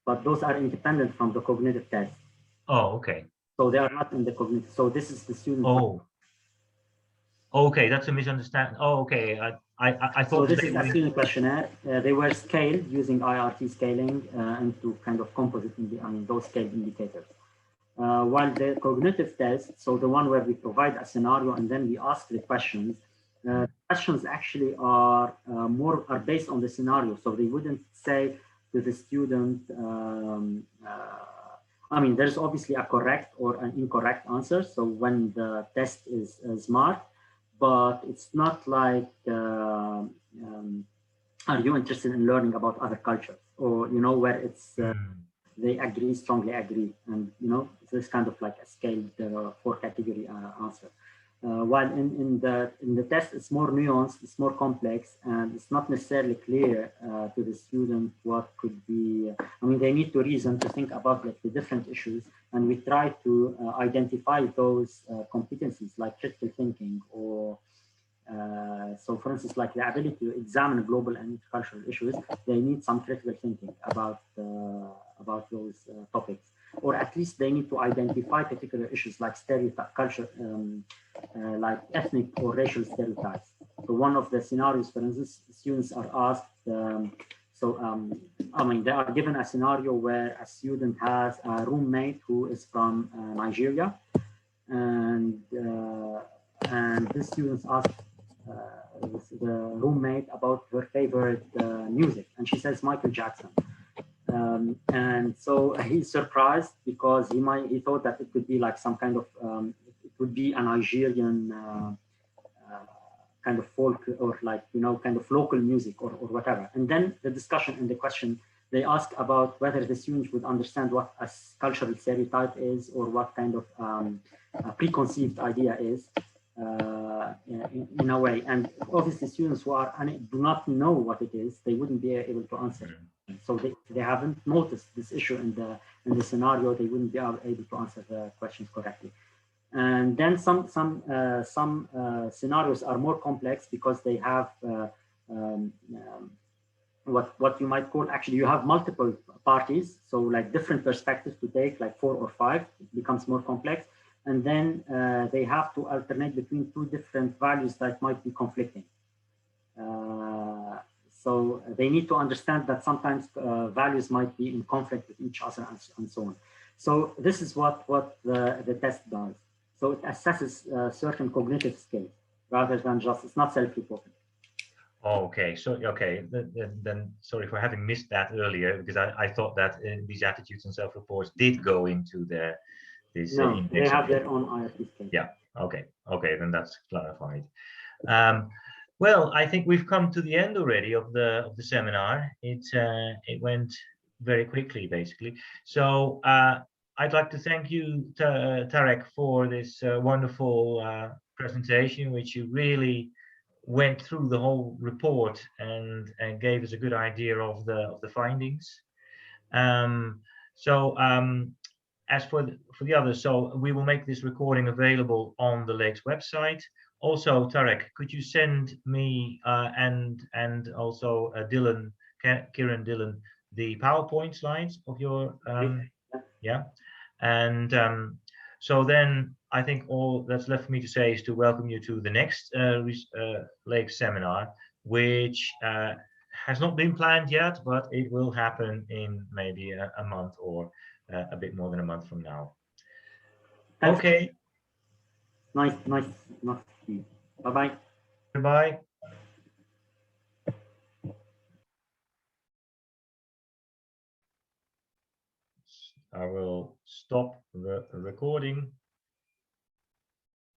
S2: but those are independent from the cognitive test.
S1: Oh, okay.
S2: So they are not in the cognitive. So this is the student.
S1: Oh, okay, that's a misunderstanding. Oh, okay. I thought.
S2: So this is a student questionnaire. They were scaled using IRT scaling into kind of composite, those scaled indicators. While the cognitive test, so the one where we provide a scenario and then we ask the questions, questions actually are based on the scenario. So they wouldn't say to the student, there's obviously a correct or an incorrect answer. So when the test is marked, but it's not like, are you interested in learning about other cultures? Or, where it's, they strongly agree. And, this kind of like a scaled 4-category answer. While in the test, it's more nuanced, it's more complex, and it's not necessarily clear to the student what could be. They need to reason, to think about like the different issues, and we try to identify those competencies like critical thinking, or so for instance, like the ability to examine global and intercultural issues. They need some critical thinking about those topics, or at least they need to identify particular issues like stereotype culture, like ethnic or racial stereotypes. So one of the scenarios, for instance, students are asked So, I mean, they are given a scenario where a student has a roommate who is from Nigeria, and this student asked the roommate about her favorite music, and she says Michael Jackson. And so he's surprised because he thought that it could be like some kind of it would be a Nigerian kind of folk, or like, you know, kind of local music or whatever. And then the discussion and the question, they ask about whether the students would understand what a cultural stereotype is, or what kind of a preconceived idea is in a way. And obviously students who are do not know what it is, they wouldn't be able to answer. So they haven't noticed this issue in the scenario, they wouldn't be able to answer the questions correctly. And then some scenarios are more complex because they have what you might call, actually you have multiple parties, so like different perspectives to take, like 4 or 5, it becomes more complex. And then they have to alternate between 2 different values that might be conflicting. So they need to understand that sometimes values might be in conflict with each other, and so on. So this is what the test does. So it assesses certain cognitive skills rather than just, it's not self-reported.
S1: Oh, okay, so okay, then sorry for having missed that earlier, because I thought that these attitudes and self-reports did go into this.
S2: No, they have their own IRT scale.
S1: Yeah. Okay. Then that's clarified. Well, I think we've come to the end already of the seminar. It went very quickly, basically. So I'd like to thank you, Tarek, for this wonderful presentation, which you really went through the whole report and gave us a good idea of the findings. As for the others, so we will make this recording available on the LLAKES website. Also, Tarek, could you send me and also Kieran Dillon, the PowerPoint slides of your yeah, and so then I think all that's left for me to say is to welcome you to the next LLAKES seminar, which has not been planned yet, but it will happen in maybe a month or a bit more than a month from now.
S2: Thanks.
S1: Okay.
S2: Nice. Bye-bye.
S1: Goodbye. I will stop the recording.